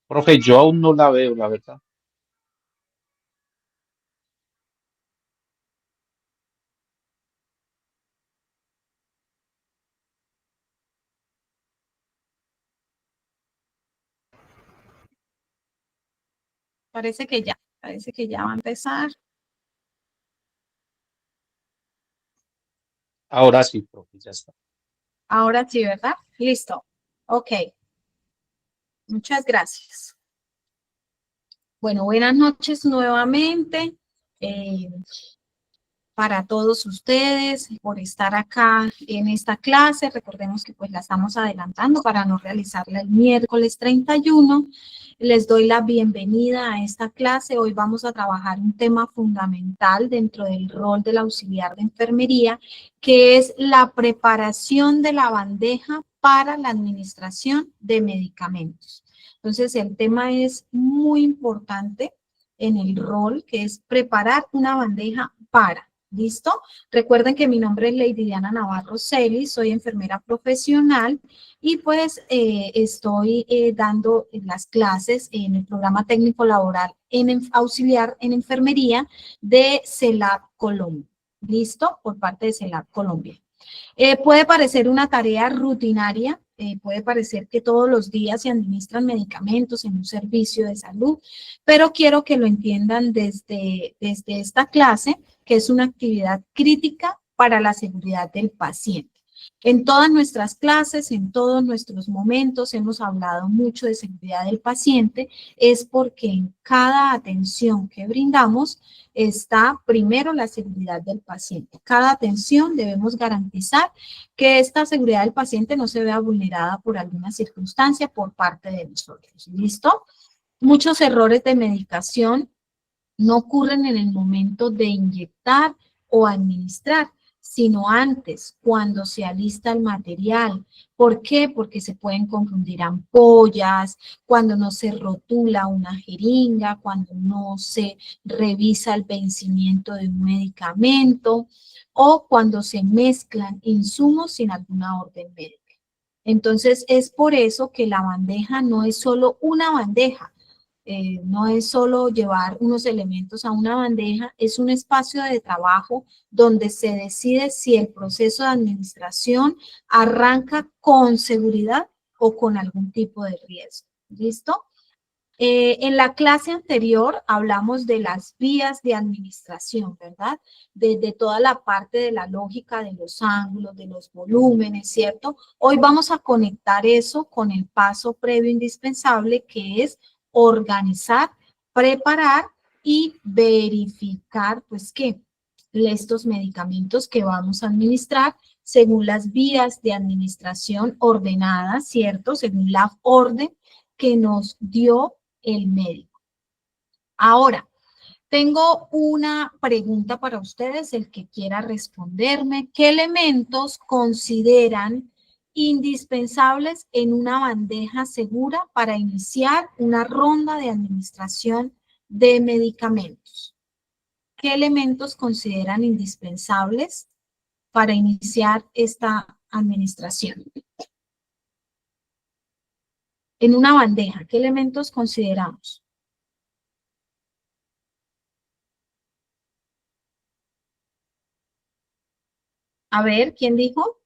Profe, yo aún no la veo, la verdad. Parece que ya va a empezar. Ahora sí, profe, ya está. Ahora sí, ¿verdad? Listo. Ok, muchas gracias. Bueno, buenas noches nuevamente. Eh, para todos ustedes por estar acá en esta clase. Recordemos que pues la estamos adelantando para no realizarla el miércoles 31. Les doy la bienvenida a esta clase. Hoy vamos a trabajar un tema fundamental dentro del rol del auxiliar de enfermería, que es la preparación de la bandeja para la administración de medicamentos. Entonces, el tema es muy importante en el rol, que es preparar una bandeja para. ¿Listo? Recuerden que mi nombre es Lady Diana Navarro Celis, soy enfermera profesional y pues estoy dando las clases en el programa técnico laboral auxiliar en enfermería de CELAP Colombia. ¿Listo? Por parte de CELAP Colombia. Puede parecer una tarea rutinaria, puede parecer que todos los días se administran medicamentos en un servicio de salud, pero quiero que lo entiendan desde esta clase, que es una actividad crítica para la seguridad del paciente. En todas nuestras clases, en todos nuestros momentos, hemos hablado mucho de seguridad del paciente, es porque en cada atención que brindamos está primero la seguridad del paciente. Cada atención debemos garantizar que esta seguridad del paciente no se vea vulnerada por alguna circunstancia por parte de nosotros. ¿Listo? Muchos errores de medicación no ocurren en el momento de inyectar o administrar, sino antes, cuando se alista el material. ¿Por qué? Porque se pueden confundir ampollas, cuando no se rotula una jeringa, cuando no se revisa el vencimiento de un medicamento o cuando se mezclan insumos sin alguna orden médica. Entonces, es por eso que la bandeja no es solo una bandeja, no es solo llevar unos elementos a una bandeja, es un espacio de trabajo donde se decide si el proceso de administración arranca con seguridad o con algún tipo de riesgo. ¿Listo? En la clase anterior hablamos de las vías de administración, ¿verdad? Desde toda la parte de la lógica de los ángulos, de los volúmenes, ¿cierto? Hoy vamos a conectar eso con el paso previo indispensable, que es organizar, preparar y verificar, pues, ¿qué? Estos medicamentos que vamos a administrar según las vías de administración ordenadas, ¿cierto? Según la orden que nos dio el médico. Ahora, tengo una pregunta para ustedes, el que quiera responderme. ¿Qué elementos consideran indispensables en una bandeja segura para iniciar una ronda de administración de medicamentos? ¿Qué elementos consideran indispensables para iniciar esta administración? En una bandeja, ¿qué elementos consideramos? A ver, ¿quién dijo?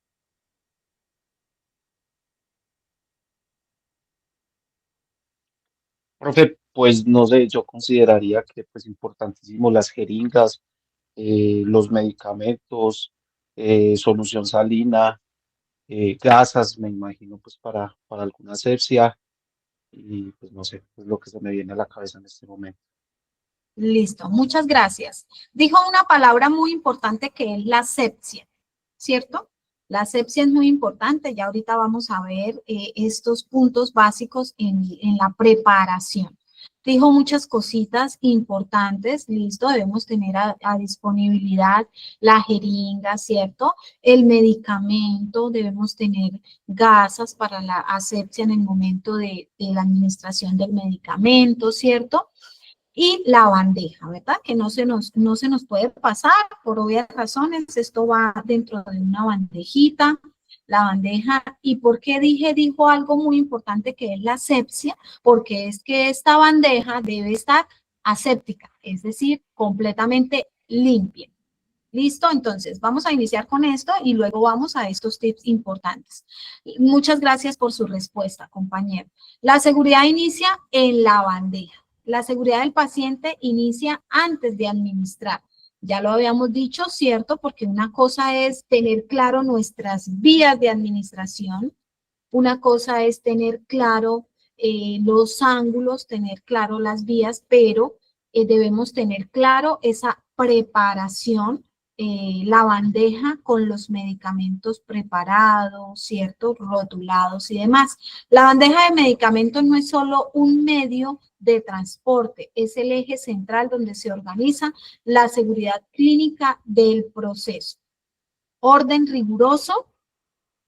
Profe, pues no sé, yo consideraría que pues importantísimo las jeringas, los medicamentos, solución salina, gasas, me imagino, pues para alguna asepsia y pues no sé, es lo que se me viene a la cabeza en este momento. Listo, muchas gracias. Dijo una palabra muy importante que es la asepsia, ¿cierto? La asepsia es muy importante, ya ahorita vamos a ver estos puntos básicos en la preparación. Dijo muchas cositas importantes, listo, debemos tener a disponibilidad la jeringa, ¿cierto? El medicamento, debemos tener gasas para la asepsia en el momento de la administración del medicamento, ¿cierto? Y la bandeja, ¿verdad? Que no se nos puede pasar por obvias razones. Esto va dentro de una bandejita. La bandeja, ¿y por qué dijo algo muy importante que es la asepsia? Porque es que esta bandeja debe estar aséptica, es decir, completamente limpia. ¿Listo? Entonces, vamos a iniciar con esto y luego vamos a estos tips importantes. Muchas gracias por su respuesta, compañero. La seguridad inicia en la bandeja. La seguridad del paciente inicia antes de administrar. Ya lo habíamos dicho, ¿cierto? Porque una cosa es tener claro nuestras vías de administración. Una cosa es tener claro los ángulos, tener claro las vías, pero debemos tener claro esa preparación, la bandeja con los medicamentos preparados, ¿cierto? Rotulados y demás. La bandeja de medicamentos no es solo un medio de transporte, es el eje central donde se organiza la seguridad clínica del proceso. Orden riguroso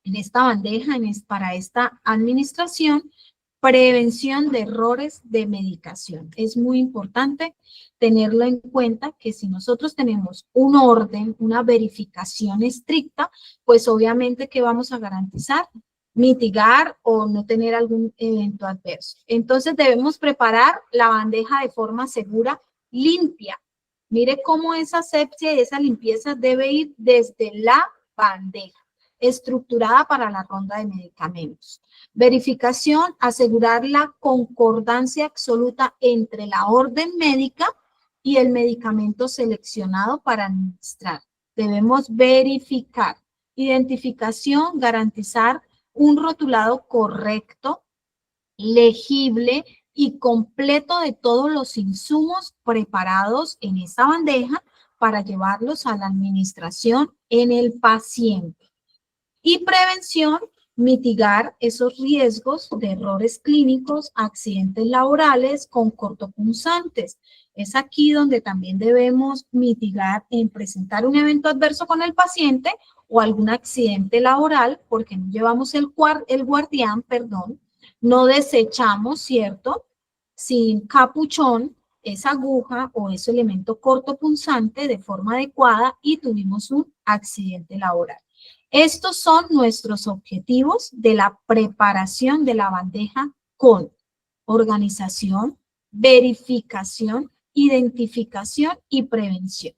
en esta bandeja, para esta administración, prevención de errores de medicación. Es muy importante tenerlo en cuenta que si nosotros tenemos un orden, una verificación estricta, pues obviamente que vamos a garantizar mitigar o no tener algún evento adverso. Entonces debemos preparar la bandeja de forma segura, limpia. Mire cómo esa asepsia y esa limpieza debe ir desde la bandeja estructurada para la ronda de medicamentos. Verificación, asegurar la concordancia absoluta entre la orden médica y el medicamento seleccionado para administrar. Debemos verificar. Identificación, garantizar un rotulado correcto, legible y completo de todos los insumos preparados en esta bandeja para llevarlos a la administración en el paciente. Y prevención, mitigar esos riesgos de errores clínicos, accidentes laborales con cortopunzantes. Es aquí donde también debemos mitigar en presentar un evento adverso con el paciente o algún accidente laboral, porque no llevamos el guardián, perdón, no desechamos, ¿cierto? Sin capuchón, esa aguja o ese elemento cortopunzante de forma adecuada y tuvimos un accidente laboral. Estos son nuestros objetivos de la preparación de la bandeja con organización, verificación, identificación y prevención.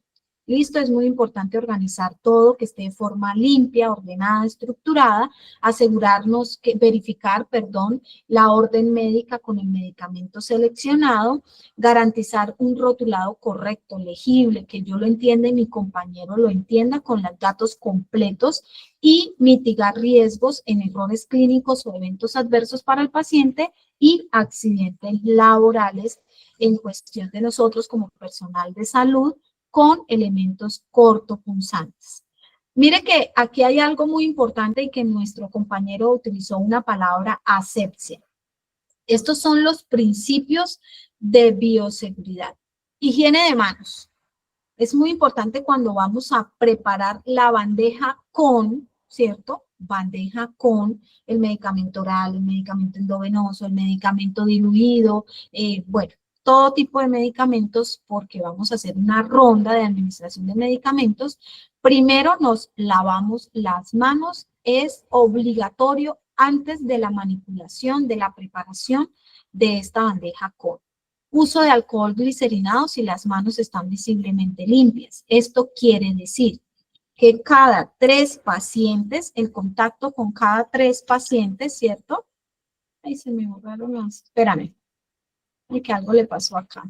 Listo, es muy importante organizar todo, que esté de forma limpia, ordenada, estructurada, asegurarnos que, verificar, perdón, la orden médica con el medicamento seleccionado, garantizar un rotulado correcto, legible, que yo lo entienda y mi compañero lo entienda con los datos completos y mitigar riesgos en errores clínicos o eventos adversos para el paciente y accidentes laborales en cuestión de nosotros como personal de salud con elementos cortopunzantes. Mire que aquí hay algo muy importante y que nuestro compañero utilizó una palabra asepsia. Estos son los principios de bioseguridad. Higiene de manos. Es muy importante cuando vamos a preparar la bandeja con, ¿cierto? Bandeja con el medicamento oral, el medicamento endovenoso, el medicamento diluido, bueno, todo tipo de medicamentos porque vamos a hacer una ronda de administración de medicamentos. Primero nos lavamos las manos, es obligatorio antes de la manipulación, de la preparación de esta bandeja con. Uso de alcohol glicerinado si las manos están visiblemente limpias. Esto quiere decir que cada 3 pacientes, el contacto con cada 3 pacientes, ¿cierto? Ahí se me borraron las... Espérame, y que algo le pasó acá.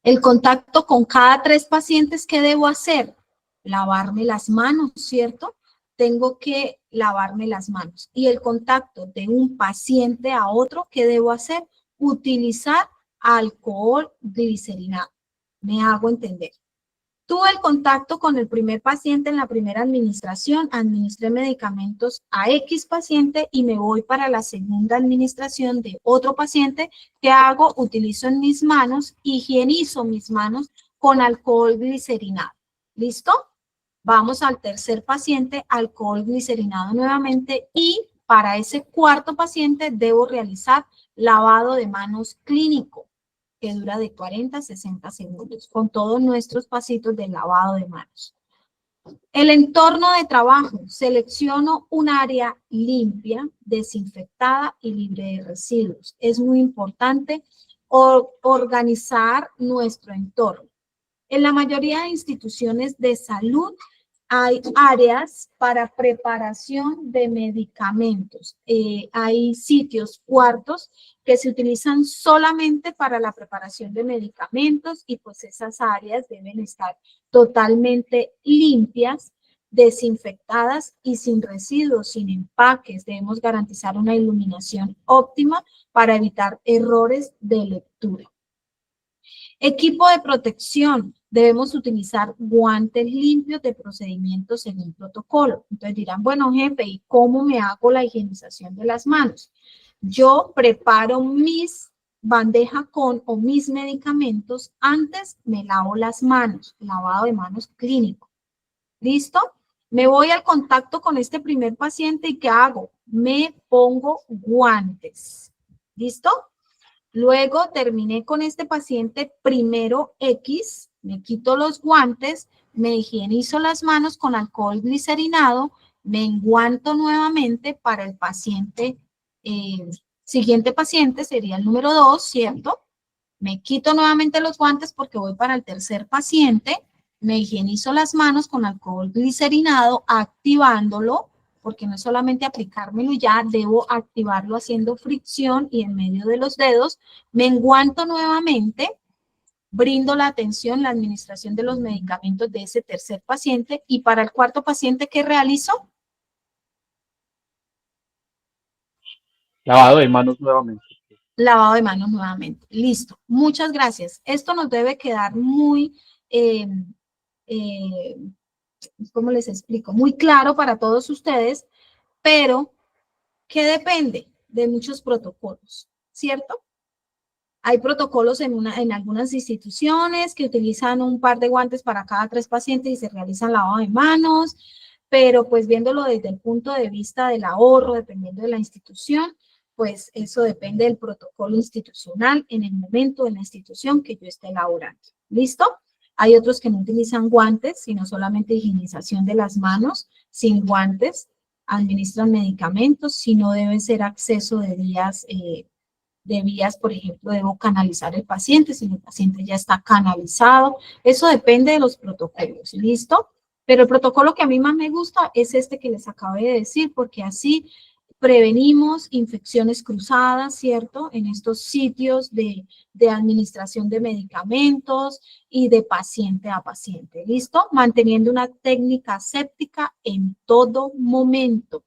El contacto con cada 3 pacientes, ¿qué debo hacer? Lavarme las manos, ¿cierto? Tengo que lavarme las manos. Y el contacto de un paciente a otro, ¿qué debo hacer? Utilizar alcohol glicerinado. Me hago entender. Tuve el contacto con el primer paciente en la primera administración, administré medicamentos a X paciente y me voy para la segunda administración de otro paciente. ¿Qué hago? Utilizo en mis manos, higienizo mis manos con alcohol glicerinado. ¿Listo? Vamos al tercer paciente, alcohol glicerinado nuevamente y para ese cuarto paciente debo realizar lavado de manos clínico, que dura de 40 a 60 segundos, con todos nuestros pasitos de lavado de manos. El entorno de trabajo. Selecciono un área limpia, desinfectada y libre de residuos. Es muy importante organizar nuestro entorno. En la mayoría de instituciones de salud hay áreas para preparación de medicamentos. Hay sitios, cuartos, que se utilizan solamente para la preparación de medicamentos y pues esas áreas deben estar totalmente limpias, desinfectadas y sin residuos, sin empaques. Debemos garantizar una iluminación óptima para evitar errores de lectura. Equipo de protección. Debemos utilizar guantes limpios de procedimiento según protocolo. Entonces dirán, bueno, jefe, ¿y cómo me hago la higienización de las manos? Yo preparo mis bandeja con o mis medicamentos, antes me lavo las manos, lavado de manos clínico. ¿Listo? Me voy al contacto con este primer paciente y ¿qué hago? Me pongo guantes. ¿Listo? Luego terminé con este paciente primero X, me quito los guantes, me higienizo las manos con alcohol glicerinado, me enguanto nuevamente para el paciente, siguiente paciente sería el número 2, ¿cierto? Me quito nuevamente los guantes porque voy para el tercer paciente, me higienizo las manos con alcohol glicerinado, activándolo, porque no es solamente aplicármelo y ya, debo activarlo haciendo fricción y en medio de los dedos, me enguanto nuevamente, brindo la atención, la administración de los medicamentos de ese tercer paciente y para el cuarto paciente, ¿qué realizo? Lavado de manos nuevamente. Lavado de manos nuevamente. Listo. Muchas gracias. Esto nos debe quedar muy, ¿cómo les explico? Muy claro para todos ustedes, pero ¿qué depende? De muchos protocolos, ¿cierto? Hay protocolos en algunas instituciones que utilizan un par de guantes para cada 3 pacientes y se realizan lavado de manos, pero pues viéndolo desde el punto de vista del ahorro, dependiendo de la institución, pues eso depende del protocolo institucional en el momento de la institución que yo esté elaborando. ¿Listo? Hay otros que no utilizan guantes, sino solamente higienización de las manos, sin guantes, administran medicamentos, si no debe ser acceso de vías, por ejemplo, debo canalizar el paciente, si el paciente ya está canalizado, eso depende de los protocolos, ¿listo? Pero el protocolo que a mí más me gusta es este que les acabé de decir, porque así prevenimos infecciones cruzadas, ¿cierto? En estos sitios de administración de medicamentos y de paciente a paciente, ¿listo? Manteniendo una técnica aséptica en todo momento.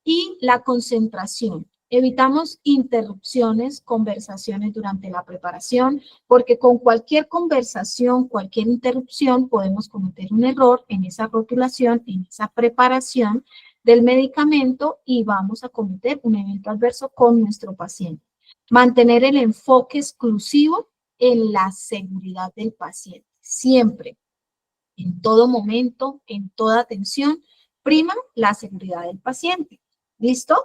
Y la concentración. Evitamos interrupciones, conversaciones durante la preparación, porque con cualquier conversación, cualquier interrupción, podemos cometer un error en esa rotulación, en esa preparación del medicamento y vamos a cometer un evento adverso con nuestro paciente. Mantener el enfoque exclusivo en la seguridad del paciente. Siempre, en todo momento, en toda atención, prima la seguridad del paciente. ¿Listo?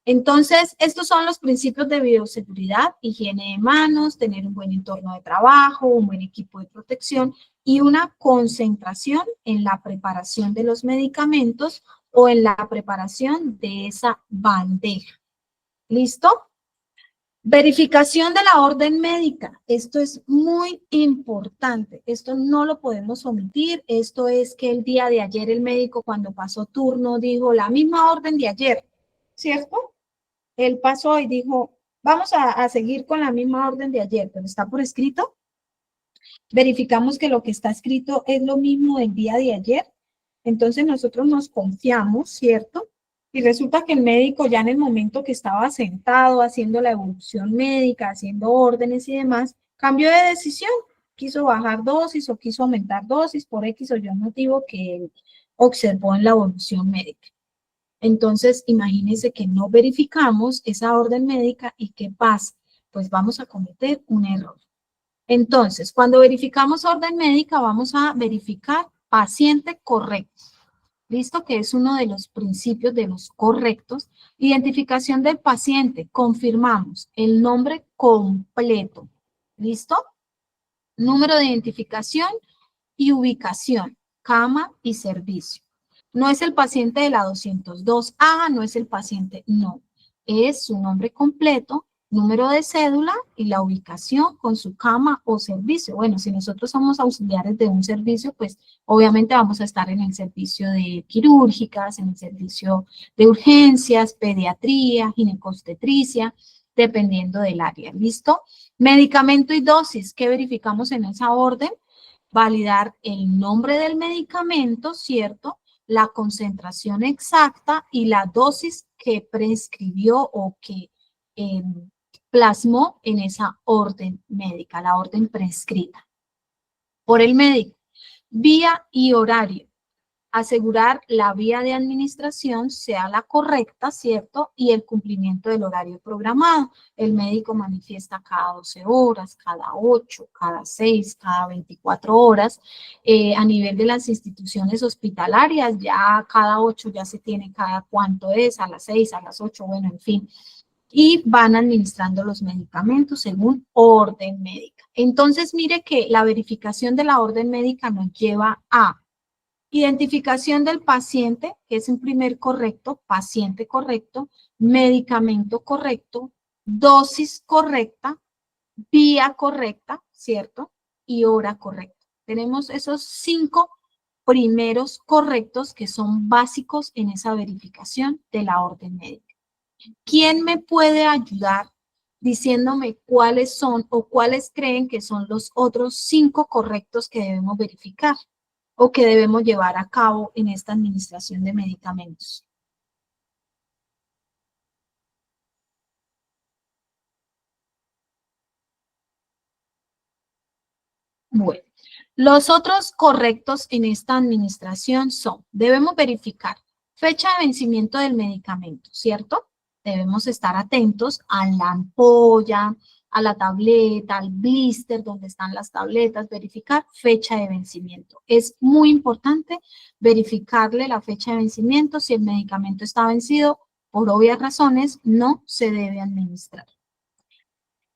Entonces, estos son los principios de bioseguridad: higiene de manos, tener un buen entorno de trabajo, un buen equipo de protección y una concentración en la preparación de los medicamentos o en la preparación de esa bandeja. ¿Listo? Verificación de la orden médica. Esto es muy importante. Esto no lo podemos omitir. Esto es que el día de ayer el médico cuando pasó turno dijo la misma orden de ayer, ¿cierto? Él pasó y dijo, vamos a seguir con la misma orden de ayer, pero está por escrito. Verificamos que lo que está escrito es lo mismo del día de ayer. Entonces nosotros nos confiamos, ¿cierto? Y resulta que el médico ya en el momento que estaba sentado haciendo la evolución médica, haciendo órdenes y demás, cambió de decisión. Quiso bajar dosis o quiso aumentar dosis por X o Y motivo que él observó en la evolución médica. Entonces, imagínense que no verificamos esa orden médica y ¿qué pasa? Pues vamos a cometer un error. Entonces, cuando verificamos orden médica, vamos a verificar paciente correcto. ¿Listo? Que es uno de los principios de los correctos. Identificación del paciente. Confirmamos el nombre completo. ¿Listo? Número de identificación y ubicación. cama y servicio. No es el paciente de la 202A, no es el paciente, no. Es su nombre completo, número de cédula y la ubicación con su cama o servicio. Bueno, si nosotros somos auxiliares de un servicio, pues obviamente vamos a estar en el servicio de quirúrgicas, en el servicio de urgencias, pediatría, ginecobstetricia, dependiendo del área. ¿Listo? Medicamento y dosis, ¿qué verificamos en esa orden? Validar el nombre del medicamento, ¿cierto? La concentración exacta y la dosis que prescribió o que plasmó en esa orden médica, la orden prescrita por el médico. Vía y horario. Asegurar la vía de administración sea la correcta, ¿cierto? Y el cumplimiento del horario programado. El médico manifiesta cada 12 horas, cada 8, cada 6, cada 24 horas. A nivel de las instituciones hospitalarias, ya cada 8 ya se tiene cada cuánto es, a las 6, a las 8, bueno, en fin. Y van administrando los medicamentos según orden médica. Entonces, mire que la verificación de la orden médica nos lleva a identificación del paciente, que es un primer correcto, paciente correcto, medicamento correcto, dosis correcta, vía correcta, ¿cierto? Y hora correcta. Tenemos esos 5 primeros correctos que son básicos en esa verificación de la orden médica. ¿Quién me puede ayudar diciéndome cuáles son o cuáles creen que son los otros 5 correctos que debemos verificar o que debemos llevar a cabo en esta administración de medicamentos? Bueno, los otros correctos en esta administración son, debemos verificar fecha de vencimiento del medicamento, ¿cierto? Debemos estar atentos a la ampolla, a la tableta, al blister donde están las tabletas, verificar fecha de vencimiento. Es muy importante verificarle la fecha de vencimiento. Si el medicamento está vencido, por obvias razones, no se debe administrar.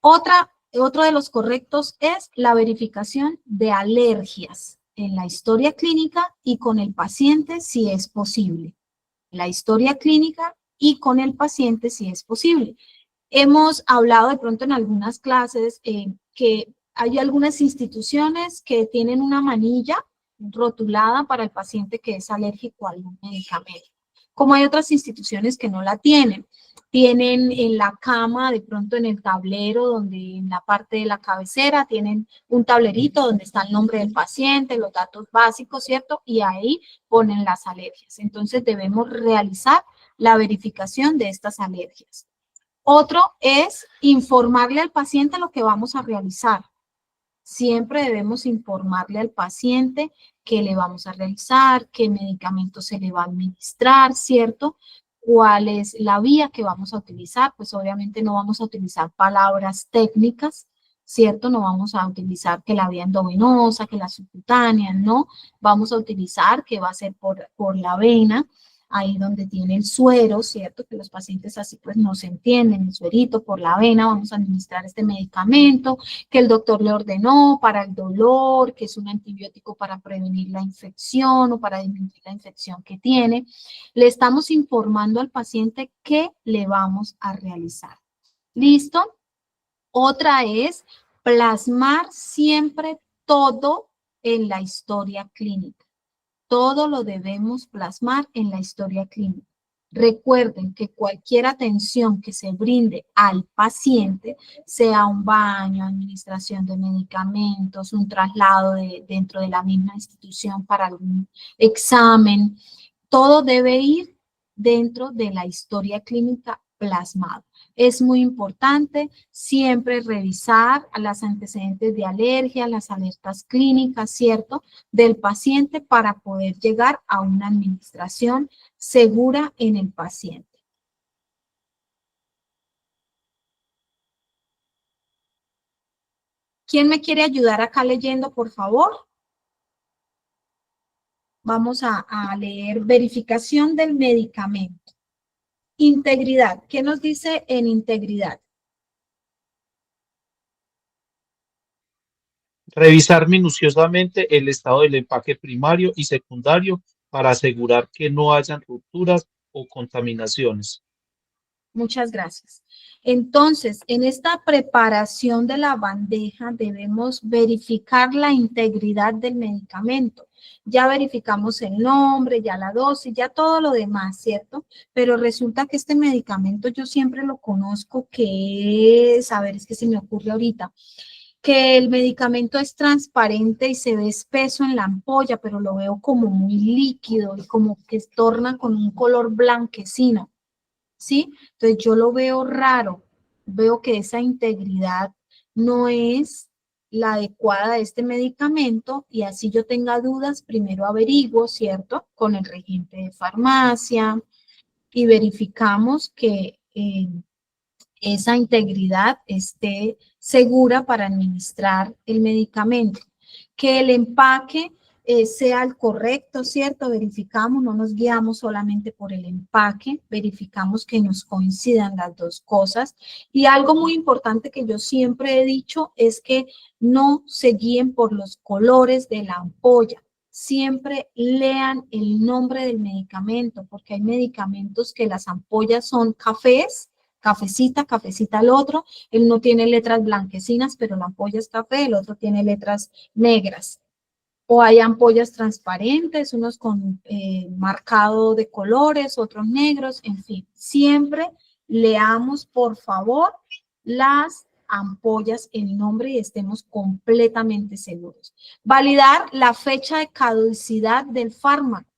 Otro de los correctos es la verificación de alergias en la historia clínica y con el paciente si es posible. La historia clínica y con el paciente si es posible. Hemos hablado de pronto en algunas clases que hay algunas instituciones que tienen una manilla rotulada para el paciente que es alérgico a algún medicamento, como hay otras instituciones que no la tienen. Tienen en la cama, de pronto en el tablero, donde en la parte de la cabecera tienen un tablerito donde está el nombre del paciente, los datos básicos, ¿cierto? Y ahí ponen las alergias. Entonces debemos realizar la verificación de estas alergias. Otro es informarle al paciente lo que vamos a realizar. Siempre debemos informarle al paciente qué le vamos a realizar, qué medicamento se le va a administrar, ¿cierto? Cuál es la vía que vamos a utilizar. Pues obviamente no vamos a utilizar palabras técnicas, ¿cierto? No vamos a utilizar que la vía endovenosa, que la subcutánea, no. Vamos a utilizar que va a ser por la vena, ahí donde tiene el suero, ¿cierto? Que los pacientes así pues no se entienden, el suerito por la vena, vamos a administrar este medicamento que el doctor le ordenó para el dolor, que es un antibiótico para prevenir la infección o para disminuir la infección que tiene. Le estamos informando al paciente qué le vamos a realizar. ¿Listo? Otra es plasmar siempre todo en la historia clínica. Todo lo debemos plasmar en la historia clínica. Recuerden que cualquier atención que se brinde al paciente, sea un baño, administración de medicamentos, un traslado dentro de la misma institución para algún examen, todo debe ir dentro de la historia clínica plasmado. Es muy importante siempre revisar las antecedentes de alergia, las alertas clínicas, ¿cierto?, del paciente para poder llegar a una administración segura en el paciente. ¿Quién me quiere ayudar acá leyendo, por favor? Vamos a leer verificación del medicamento. Integridad. ¿Qué nos dice en integridad? Revisar minuciosamente el estado del empaque primario y secundario para asegurar que no hayan rupturas o contaminaciones. Muchas gracias. Entonces, en esta preparación de la bandeja debemos verificar la integridad del medicamento. Ya verificamos el nombre, ya la dosis, ya todo lo demás, ¿cierto? Pero resulta que este medicamento yo siempre lo conozco que es, a ver, es que se me ocurre ahorita, que el medicamento es transparente y se ve espeso en la ampolla, pero lo veo como muy líquido y como que torna con un color blanquecino. ¿Sí? Entonces yo lo veo raro, veo que esa integridad no es la adecuada de este medicamento y así yo tenga dudas, primero averiguo, ¿cierto? Con el regente de farmacia y verificamos que esa integridad esté segura para administrar el medicamento. Que el empaque sea el correcto, ¿cierto? Verificamos, no nos guiamos solamente por el empaque, verificamos que nos coincidan las dos cosas. Y algo muy importante que yo siempre he dicho es que no se guíen por los colores de la ampolla. Siempre lean el nombre del medicamento, porque hay medicamentos que las ampollas son cafés, cafecita, cafecita al otro. Él no tiene letras blanquecinas, pero la ampolla es café, el otro tiene letras negras. O hay ampollas transparentes, unos con marcado de colores, otros negros, en fin. Siempre leamos, por favor, las ampollas, el nombre y estemos completamente seguros. Validar la fecha de caducidad del fármaco.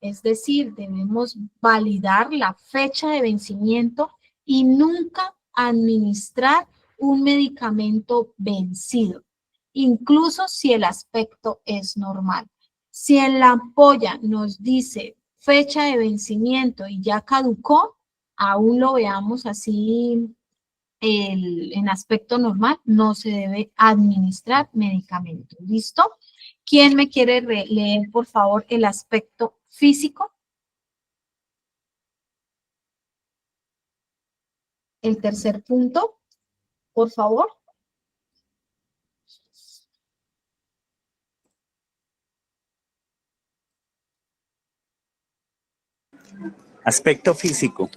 Es decir, debemos validar la fecha de vencimiento y nunca administrar un medicamento vencido, incluso si el aspecto es normal. Si en la ampolla nos dice fecha de vencimiento y ya caducó, aún lo veamos así en aspecto normal, no se debe administrar medicamento. ¿Listo? ¿Quién me quiere leer, por favor, el aspecto físico? El tercer punto, por favor. Aspecto físico.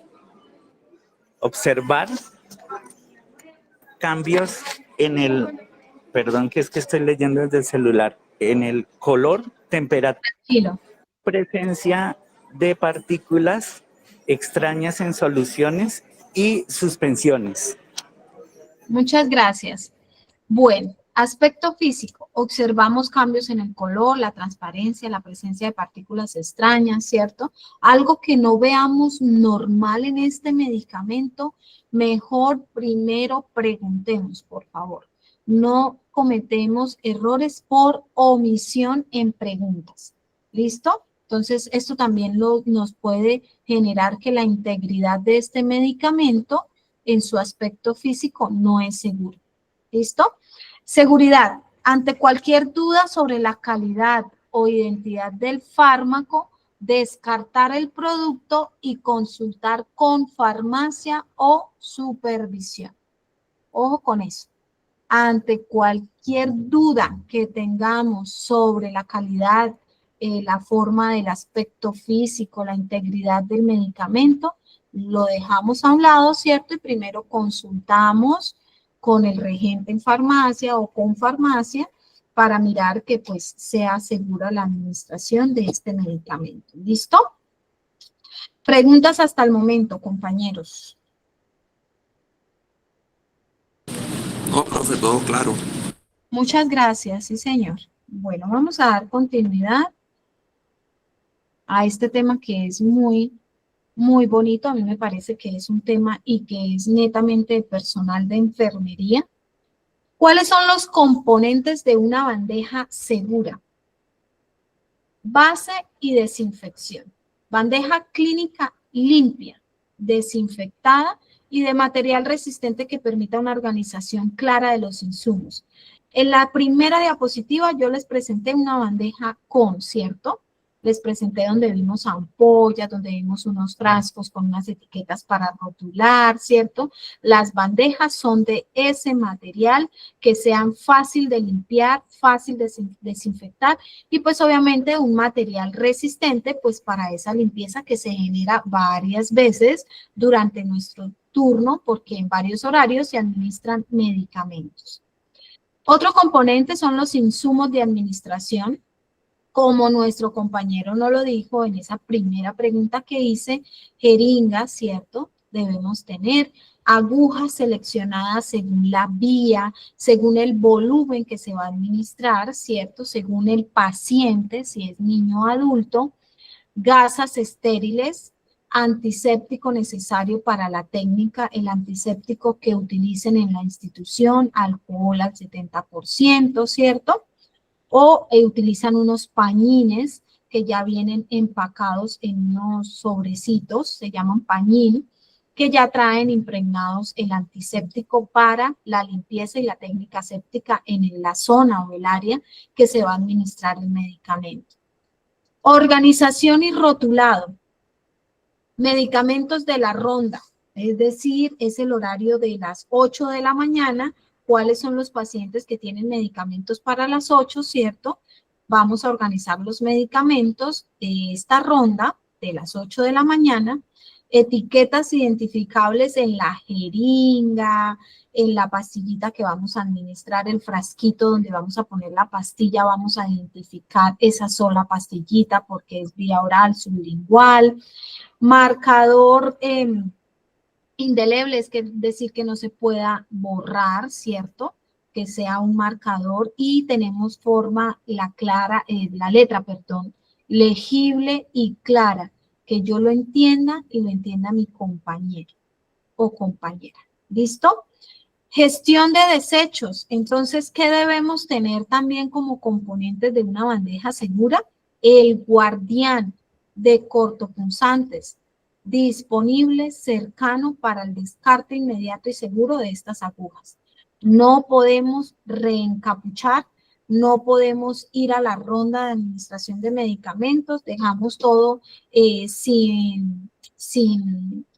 Observar cambios en el, perdón que es que estoy leyendo desde el celular, en el color, temperatura, Tranquilo. presencia de partículas extrañas en soluciones y suspensiones. Muchas gracias. Bueno, aspecto físico. Observamos cambios en el color, la transparencia, la presencia de partículas extrañas, ¿cierto? Algo que no veamos normal en este medicamento, mejor primero preguntemos, por favor. No cometemos errores por omisión en preguntas. ¿Listo? Entonces, esto también nos puede generar que la integridad de este medicamento en su aspecto físico no es seguro. ¿Listo? Seguridad. Ante cualquier duda sobre la calidad o identidad del fármaco, descartar el producto y consultar con farmacia o supervisión. Ojo con eso. Ante cualquier duda que tengamos sobre la calidad, la forma del aspecto físico, la integridad del medicamento, lo dejamos a un lado, ¿cierto? Y primero consultamos con el regente en farmacia o con farmacia para mirar que pues sea segura la administración de este medicamento. ¿Listo? Preguntas hasta el momento, compañeros. No, profe, todo claro. Muchas gracias, sí, señor. Bueno, vamos a dar continuidad a este tema que es muy bonito. A mí me parece que es un tema y que es netamente personal de enfermería. ¿Cuáles son los componentes de una bandeja segura? Base y desinfección. Bandeja clínica limpia, desinfectada y de material resistente que permita una organización clara de los insumos. En la primera diapositiva yo les presenté una bandeja con, ¿cierto? Les presenté donde vimos ampollas, donde vimos unos frascos con unas etiquetas para rotular, ¿cierto? Las bandejas son de ese material, que sean fácil de limpiar, fácil de desinfectar y pues obviamente un material resistente pues para esa limpieza que se genera varias veces durante nuestro turno porque en varios horarios se administran medicamentos. Otro componente son los insumos de administración. Como nuestro compañero nos lo dijo en esa primera pregunta que hice, jeringas, ¿cierto? Debemos tener agujas seleccionadas según la vía, según el volumen que se va a administrar, ¿cierto? Según el paciente, si es niño o adulto, gasas estériles, antiséptico necesario para la técnica, el antiséptico que utilicen en la institución, alcohol al 70%, ¿cierto? O utilizan unos pañines que ya vienen empacados en unos sobrecitos, se llaman pañín, que ya traen impregnados el antiséptico para la limpieza y la técnica séptica en la zona o el área que se va a administrar el medicamento. Organización y rotulado. Medicamentos de la ronda, es decir, es el horario de las 8 de la mañana. ¿Cuáles son los pacientes que tienen medicamentos para las 8, cierto? Vamos a organizar los medicamentos de esta ronda de las 8 de la mañana. Etiquetas identificables en la jeringa, en la pastillita que vamos a administrar, el frasquito donde vamos a poner la pastilla, vamos a identificar esa sola pastillita porque es vía oral, sublingual. Marcador indeleble, es decir que no se pueda borrar, ¿cierto? Que sea un marcador y tenemos forma, la letra, legible y clara, que yo lo entienda y lo entienda mi compañero o compañera. ¿Listo? Gestión de desechos. Entonces, ¿qué debemos tener también como componentes de una bandeja segura? El guardián de cortopunzantes, disponible, cercano para el descarte inmediato y seguro de estas agujas. No podemos reencapuchar, no podemos ir a la ronda de administración de medicamentos, dejamos todo sin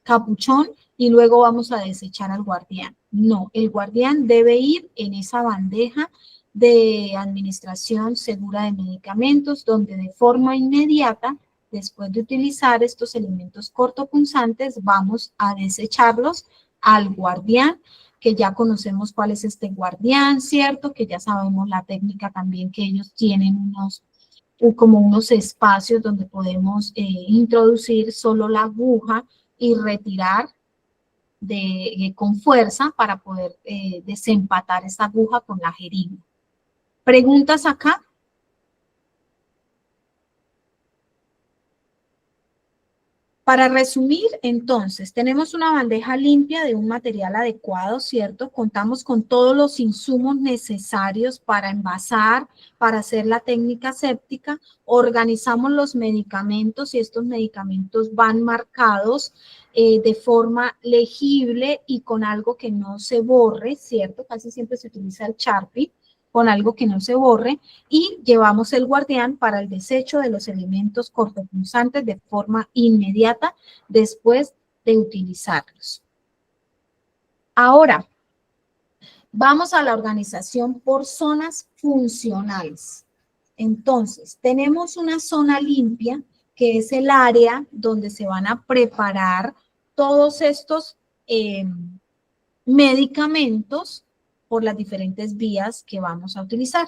capuchón y luego vamos a desechar al guardián. No, el guardián debe ir en esa bandeja de administración segura de medicamentos, donde de forma inmediata, después de utilizar estos elementos cortopunzantes, vamos a desecharlos al guardián, que ya conocemos cuál es este guardián, ¿cierto? Que ya sabemos la técnica también que ellos tienen como unos espacios donde podemos introducir solo la aguja y retirar con fuerza para poder desempatar esa aguja con la jeringa. ¿Preguntas acá? Para resumir, entonces, tenemos una bandeja limpia de un material adecuado, ¿cierto? Contamos con todos los insumos necesarios para envasar, para hacer la técnica séptica. Organizamos los medicamentos y estos medicamentos van marcados de forma legible y con algo que no se borre, ¿cierto? Casi siempre se utiliza el Sharpie, con algo que no se borre, y llevamos el guardián para el desecho de los elementos cortopunzantes de forma inmediata después de utilizarlos. Ahora, vamos a la organización por zonas funcionales. Entonces, tenemos una zona limpia, que es el área donde se van a preparar todos estos medicamentos por las diferentes vías que vamos a utilizar.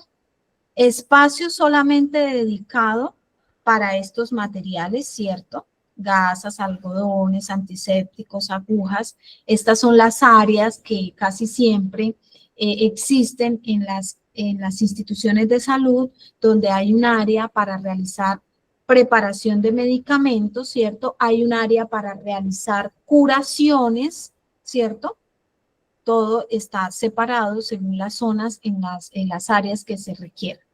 Espacio solamente dedicado para estos materiales, ¿cierto? Gasas, algodones, antisépticos, agujas. Estas son las áreas que casi siempre existen en las instituciones de salud, donde hay un área para realizar preparación de medicamentos, ¿cierto? Hay un área para realizar curaciones, ¿cierto? Todo está separado según las zonas en las áreas que se requieran.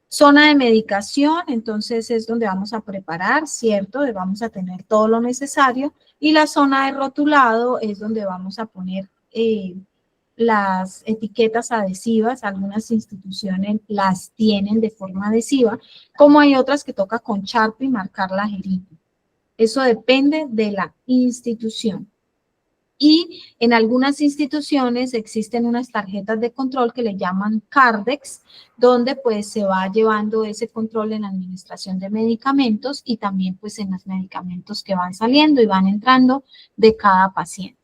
Zona de medicación, entonces es donde vamos a preparar, ¿cierto? Donde vamos a tener todo lo necesario. Y la zona de rotulado es donde vamos a poner las etiquetas adhesivas, algunas instituciones las tienen de forma adhesiva, como hay otras que toca con Sharpie marcar la jeringa. Eso depende de la institución. Y en algunas instituciones existen unas tarjetas de control que le llaman Cardex, donde pues se va llevando ese control en la administración de medicamentos y también pues en los medicamentos que van saliendo y van entrando de cada paciente.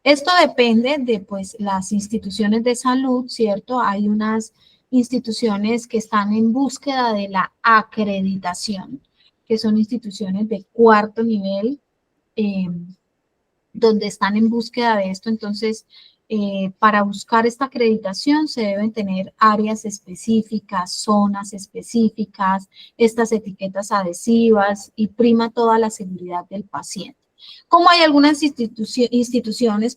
Esto depende de pues las instituciones de salud, ¿cierto? Hay unas instituciones que están en búsqueda de la acreditación, que son instituciones de 4º nivel, donde están en búsqueda de esto. Entonces, para buscar esta acreditación se deben tener áreas específicas, zonas específicas, estas etiquetas adhesivas y prima toda la seguridad del paciente. Como hay algunas instituciones,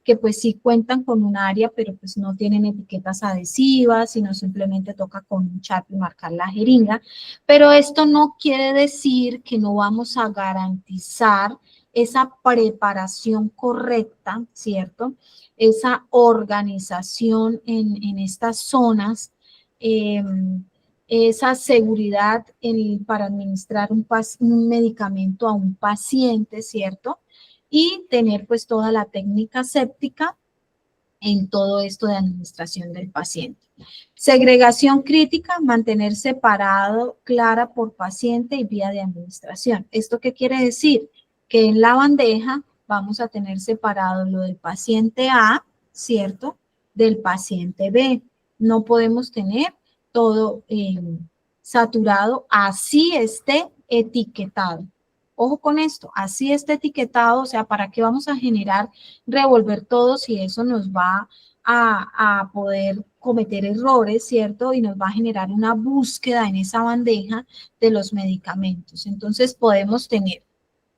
que pues sí cuentan con un área, pero pues no tienen etiquetas adhesivas, sino simplemente toca con un Sharpie marcar la jeringa. Pero esto no quiere decir que no vamos a garantizar esa preparación correcta, ¿cierto? Esa organización en estas zonas, esa seguridad para administrar un medicamento a un paciente, ¿cierto? Y tener pues toda la técnica séptica en todo esto de administración del paciente. Segregación crítica, mantener separado clara por paciente y vía de administración. ¿Esto qué quiere decir? Que en la bandeja vamos a tener separado lo del paciente A, ¿cierto? Del paciente B. No podemos tener todo saturado, así esté etiquetado. Ojo con esto, así esté etiquetado, o sea, ¿para qué vamos a revolver todo si eso nos va a poder cometer errores, ¿cierto? Y nos va a generar una búsqueda en esa bandeja de los medicamentos. Entonces podemos tener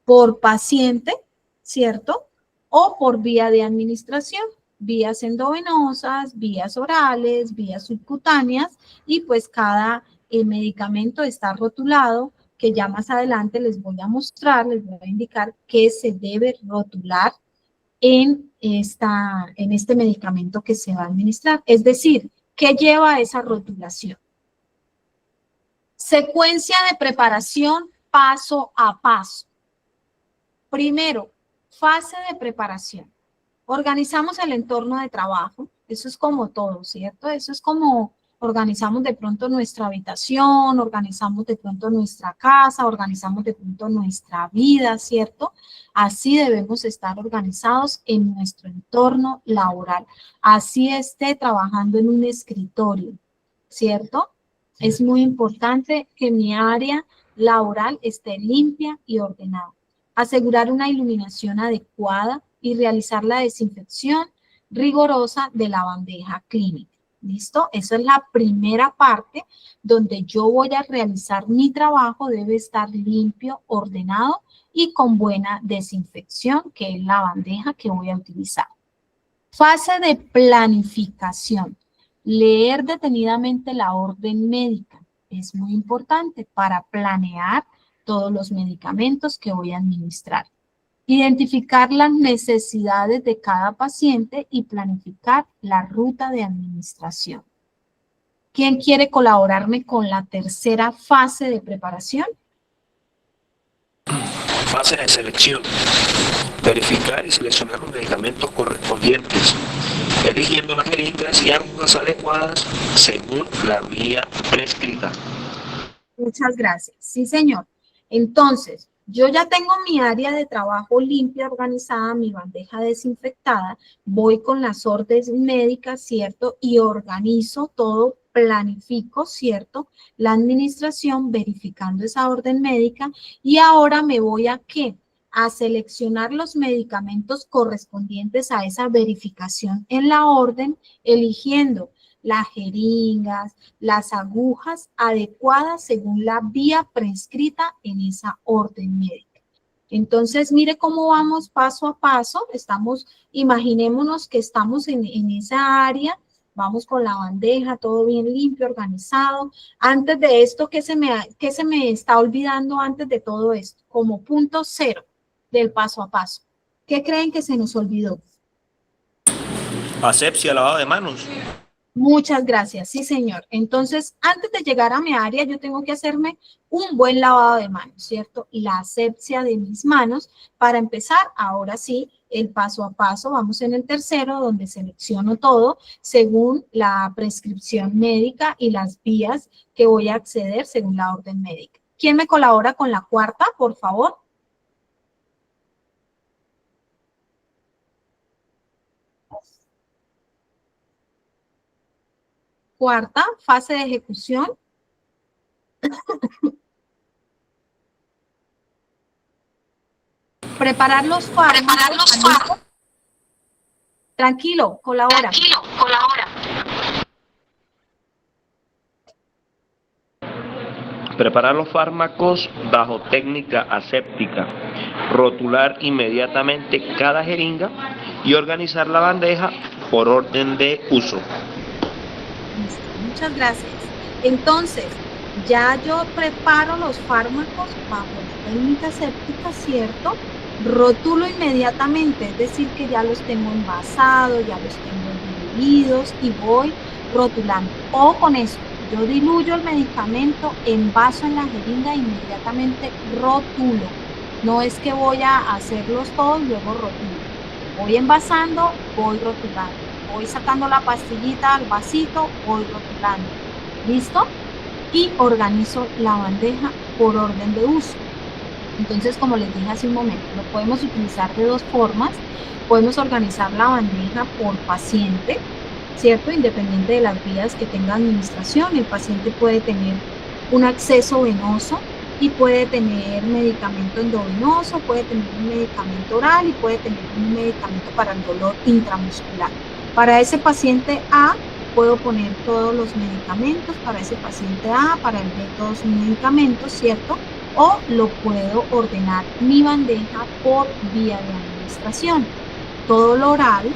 por paciente, ¿cierto? O por vía de administración, vías endovenosas, vías orales, vías subcutáneas, y pues cada medicamento está rotulado, que ya más adelante les voy a mostrar, les voy a indicar qué se debe rotular en este medicamento que se va a administrar. Es decir, ¿qué lleva a esa rotulación? Secuencia de preparación paso a paso. Primero, fase de preparación. Organizamos el entorno de trabajo. Eso es como todo, ¿cierto? Eso es como organizamos de pronto nuestra habitación, organizamos de pronto nuestra casa, organizamos de pronto nuestra vida, ¿cierto? Así debemos estar organizados en nuestro entorno laboral. Así esté trabajando en un escritorio, ¿cierto? Es muy importante que mi área laboral esté limpia y ordenada. Asegurar una iluminación adecuada y realizar la desinfección rigurosa de la bandeja clínica. ¿Listo? Esa es la primera parte donde yo voy a realizar mi trabajo. Debe estar limpio, ordenado y con buena desinfección, que es la bandeja que voy a utilizar. Fase de planificación. Leer detenidamente la orden médica. Es muy importante para planear todos los medicamentos que voy a administrar. Identificar las necesidades de cada paciente y planificar la ruta de administración. ¿Quién quiere colaborarme con la tercera fase de preparación? Fase de selección. Verificar y seleccionar los medicamentos correspondientes, eligiendo las jeringas y agujas adecuadas según la vía prescrita. Muchas gracias. Sí, señor. Entonces, yo ya tengo mi área de trabajo limpia, organizada, mi bandeja desinfectada, voy con las órdenes médicas, ¿cierto? Y organizo todo, planifico, ¿cierto? La administración, verificando esa orden médica, y ahora me voy a ¿qué? A seleccionar los medicamentos correspondientes a esa verificación en la orden, eligiendo las jeringas, las agujas adecuadas según la vía prescrita en esa orden médica. Entonces, mire cómo vamos paso a paso. Imaginémonos que estamos en esa área, vamos con la bandeja, todo bien limpio, organizado. Antes de esto, ¿qué se me está olvidando antes de todo esto? Como punto cero del paso a paso. ¿Qué creen que se nos olvidó? Asepsia, lavado de manos. Muchas gracias, sí señor. Entonces, antes de llegar a mi área, yo tengo que hacerme un buen lavado de manos, ¿cierto? Y la asepsia de mis manos. Para empezar, ahora sí, el paso a paso, vamos en el tercero, donde selecciono todo según la prescripción médica y las vías que voy a acceder según la orden médica. ¿Quién me colabora con la cuarta, por favor? Cuarta, fase de ejecución. Preparar los fármacos. Tranquilo, colabora. Preparar los fármacos bajo técnica aséptica. Rotular inmediatamente cada jeringa y organizar la bandeja por orden de uso. Listo, muchas gracias. Entonces, ya yo preparo los fármacos bajo la técnica aséptica, ¿cierto? Rotulo inmediatamente, es decir, que ya los tengo envasados, ya los tengo diluidos y voy rotulando. Ojo con eso, yo diluyo el medicamento, envaso en la jeringa e inmediatamente rotulo. No es que voy a hacerlos todos y luego rotulo. Voy envasando, voy rotulando. Voy sacando la pastillita al vasito, voy rotulando. ¿Listo? Y organizo la bandeja por orden de uso. Entonces, como les dije hace un momento, lo podemos utilizar de dos formas. Podemos organizar la bandeja por paciente, ¿cierto? Independiente de las vías que tenga administración, el paciente puede tener un acceso venoso y puede tener medicamento endovenoso, puede tener un medicamento oral y puede tener un medicamento para el dolor intramuscular. Para ese paciente A, puedo poner todos los medicamentos, para ese paciente A, para el B, todos sus medicamentos, ¿cierto? O lo puedo ordenar mi bandeja por vía de administración. Todo lo oral,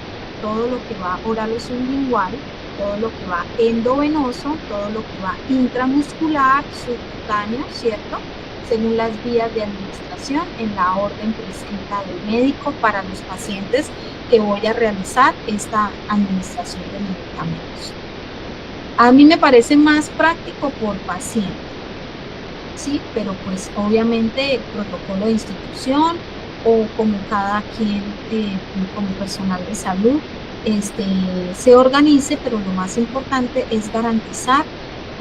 todo lo que va oral o sublingual, todo lo que va endovenoso, todo lo que va intramuscular, subcutáneo, ¿cierto? Según las vías de administración en la orden prescrita del médico para los pacientes que voy a realizar esta administración de medicamentos. A mí me parece más práctico por paciente, ¿sí? Pero pues obviamente el protocolo de institución o como cada quien como personal de salud se organice, pero lo más importante es garantizar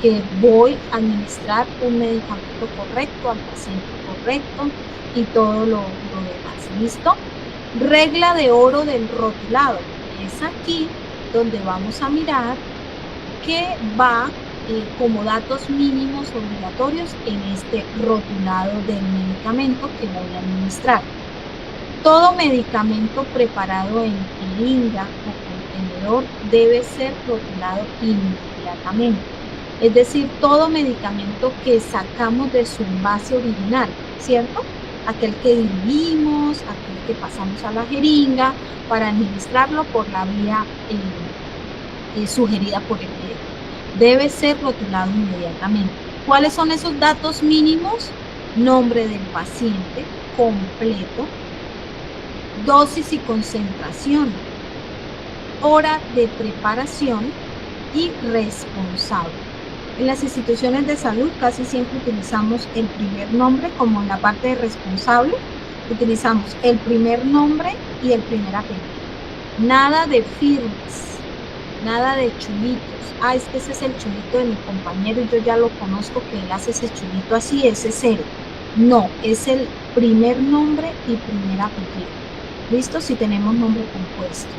que voy a administrar un medicamento correcto al paciente correcto y todo lo demás. ¿Listo? Regla de oro del rotulado. Es aquí donde vamos a mirar qué va como datos mínimos obligatorios en este rotulado del medicamento que voy a administrar. Todo medicamento preparado en jeringa o contenedor debe ser rotulado inmediatamente. Es decir, todo medicamento que sacamos de su envase original, ¿cierto? Aquel que diluimos, aquel que pasamos a la jeringa para administrarlo por la vía sugerida por el médico. Debe ser rotulado inmediatamente. ¿Cuáles son esos datos mínimos? Nombre del paciente completo, dosis y concentración, hora de preparación y responsable. En las instituciones de salud casi siempre utilizamos el primer nombre, como en la parte de responsable, utilizamos el primer nombre y el primer apellido. Nada de firmas, nada de chulitos. Ah, es que ese es el chulito de mi compañero y yo ya lo conozco que él hace ese chulito así, ese es él. No, es el primer nombre y primer apellido. ¿Listo? Si tenemos nombre compuesto.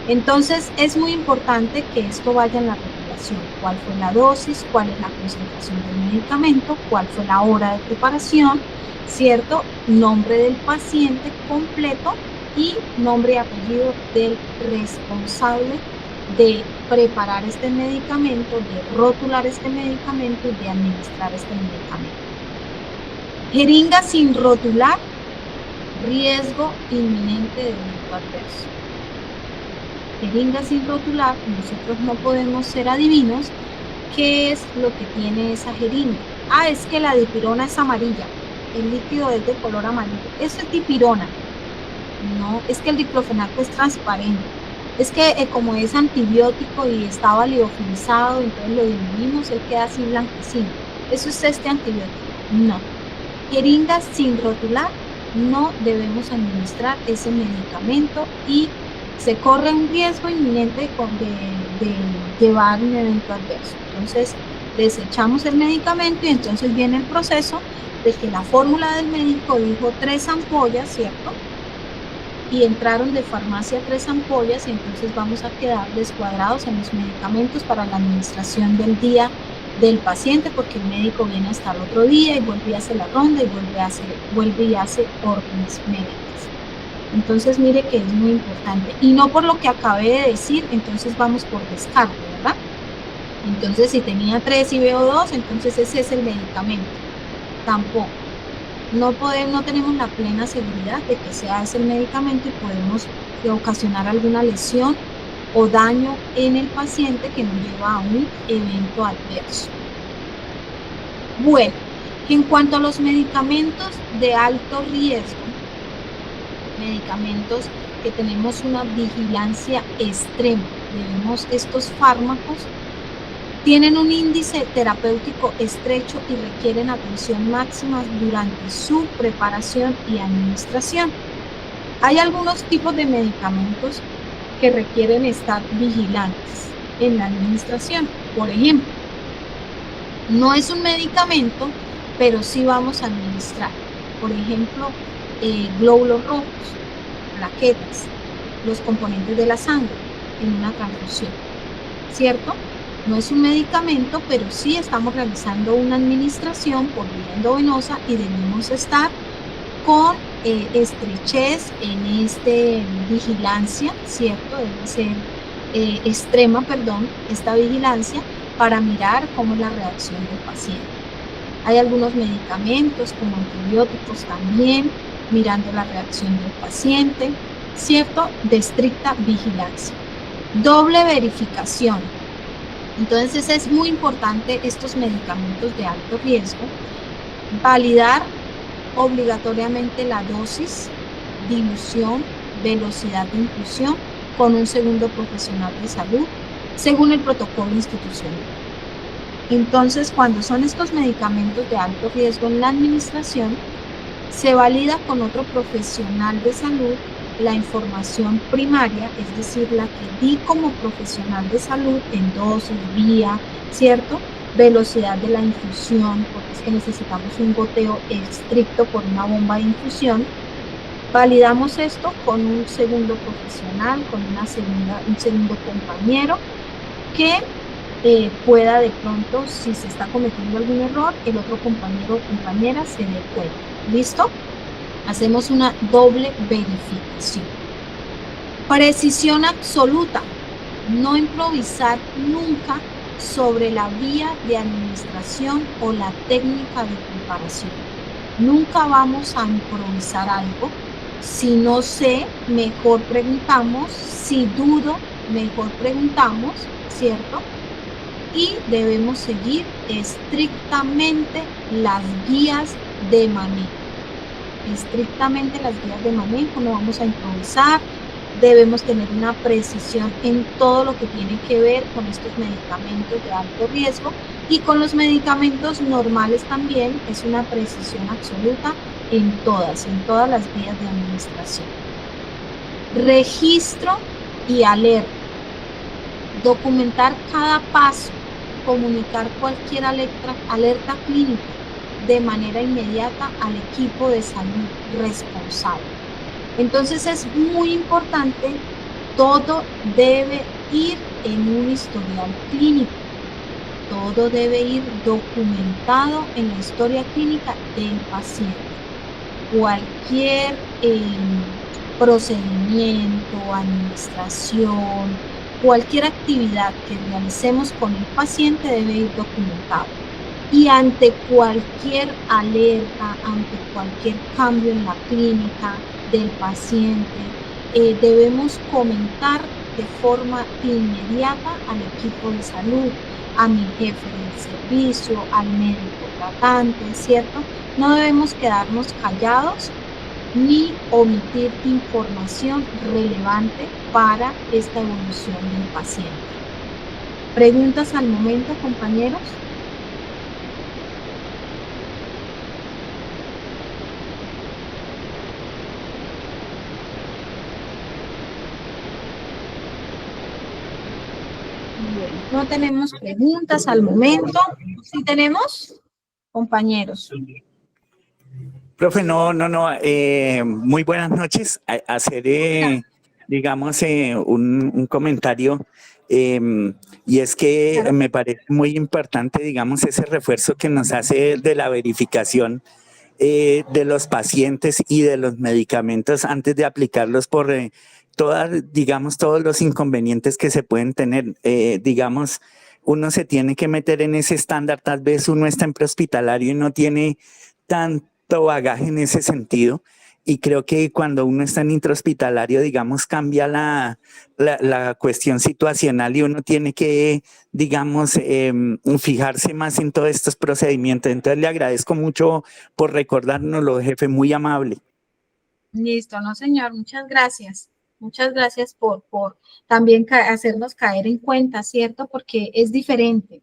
Entonces, es muy importante que esto vaya en la regulación. ¿Cuál fue la dosis? ¿Cuál es la concentración del medicamento? ¿Cuál fue la hora de preparación? ¿Cierto? Nombre del paciente completo y nombre y apellido del responsable de preparar este medicamento, de rotular este medicamento y de administrar este medicamento. Jeringa sin rotular, riesgo inminente de evento adverso. Jeringa sin rotular, nosotros no podemos ser adivinos qué es lo que tiene esa jeringa. Ah, es que la dipirona es amarilla, el líquido es de color amarillo, eso es dipirona. No, es que el diclofenaco es transparente. Es que como es antibiótico y estaba liofilizado, entonces lo diluimos, él queda así blanquecino. ¿Eso es este antibiótico? No. Jeringas sin rotular, no debemos administrar ese medicamento y se corre un riesgo inminente de llevar un evento adverso. Entonces, desechamos el medicamento y entonces viene el proceso de que la fórmula del médico dijo 3 ampollas, ¿cierto? Y entraron de farmacia 3 ampollas y entonces vamos a quedar descuadrados en los medicamentos para la administración del día del paciente, porque el médico viene hasta el otro día y vuelve y hace la ronda y vuelve y hace órdenes médicas. Entonces mire que es muy importante, y no por lo que acabé de decir, entonces vamos por descarte, ¿verdad? Entonces si tenía 3 y veo 2, entonces ese es el medicamento. Tampoco. No tenemos la plena seguridad de que sea ese el medicamento y podemos ocasionar alguna lesión o daño en el paciente que nos lleva a un evento adverso. Bueno, en cuanto a los medicamentos de alto riesgo, medicamentos que tenemos una vigilancia extrema, estos fármacos tienen un índice terapéutico estrecho y requieren atención máxima durante su preparación y administración. Hay algunos tipos de medicamentos que requieren estar vigilantes en la administración. Por ejemplo, no es un medicamento, pero sí vamos a administrar. Por ejemplo, glóbulos rojos, plaquetas, los componentes de la sangre en una transfusión, ¿cierto? No es un medicamento, pero sí estamos realizando una administración por vía endovenosa y debemos estar con estrechez en vigilancia, ¿cierto? Debe ser extrema, esta vigilancia para mirar cómo es la reacción del paciente. Hay algunos medicamentos como antibióticos también, mirando la reacción del paciente, ¿cierto? De estricta vigilancia. Doble verificación. Entonces es muy importante estos medicamentos de alto riesgo, validar obligatoriamente la dosis, dilución, velocidad de infusión con un segundo profesional de salud, según el protocolo institucional. Entonces, cuando son estos medicamentos de alto riesgo en la administración, se valida con otro profesional de salud la información primaria, es decir, la que di como profesional de salud en dosis, vía, ¿cierto? Velocidad de la infusión, porque es que necesitamos un goteo estricto por una bomba de infusión. Validamos esto con un segundo profesional, con un segundo compañero que pueda de pronto, si se está cometiendo algún error, el otro compañero o compañera se dé cuenta. ¿Listo? Hacemos una doble verificación. Precisión absoluta. No improvisar nunca sobre la vía de administración o la técnica de preparación. Nunca vamos a improvisar algo. Si no sé, mejor preguntamos. Si dudo, mejor preguntamos, ¿cierto? Y debemos seguir estrictamente las guías de manejo. Estrictamente las guías de manejo, no vamos a improvisar. Debemos tener una precisión en todo lo que tiene que ver con estos medicamentos de alto riesgo, y con los medicamentos normales también es una precisión absoluta en todas las vías de administración. Registro y alerta. Documentar cada paso, comunicar cualquier alerta clínica de manera inmediata al equipo de salud responsable. Entonces es muy importante, todo debe ir en un historial clínico, todo debe ir documentado en la historia clínica del paciente. Cualquier procedimiento, administración, cualquier actividad que realicemos con el paciente debe ir documentado. Y ante cualquier alerta, ante cualquier cambio en la clínica del paciente, debemos comentar de forma inmediata al equipo de salud, a mi jefe del servicio, al médico tratante, ¿cierto? No debemos quedarnos callados ni omitir información relevante para esta evolución del paciente. ¿Preguntas al momento, compañeros? Bueno, no tenemos preguntas al momento. ¿Sí tenemos, compañeros? Profe, no, muy buenas noches. Digamos, un comentario, y es que Claro. me parece muy importante, digamos, ese refuerzo que nos hace de la verificación de los pacientes y de los medicamentos antes de aplicarlos por digamos, todos los inconvenientes que se pueden tener. Digamos, uno se tiene que meter en ese estándar, tal vez uno está en prehospitalario y no tiene tanto bagaje en ese sentido, y creo que cuando uno está en intrahospitalario, digamos, cambia la cuestión situacional y uno tiene que, digamos, fijarse más en todos estos procedimientos. Entonces le agradezco mucho por recordárnoslo, jefe, muy amable. Listo, no señor, muchas gracias. Muchas gracias por también hacernos caer en cuenta, ¿cierto? Porque es diferente.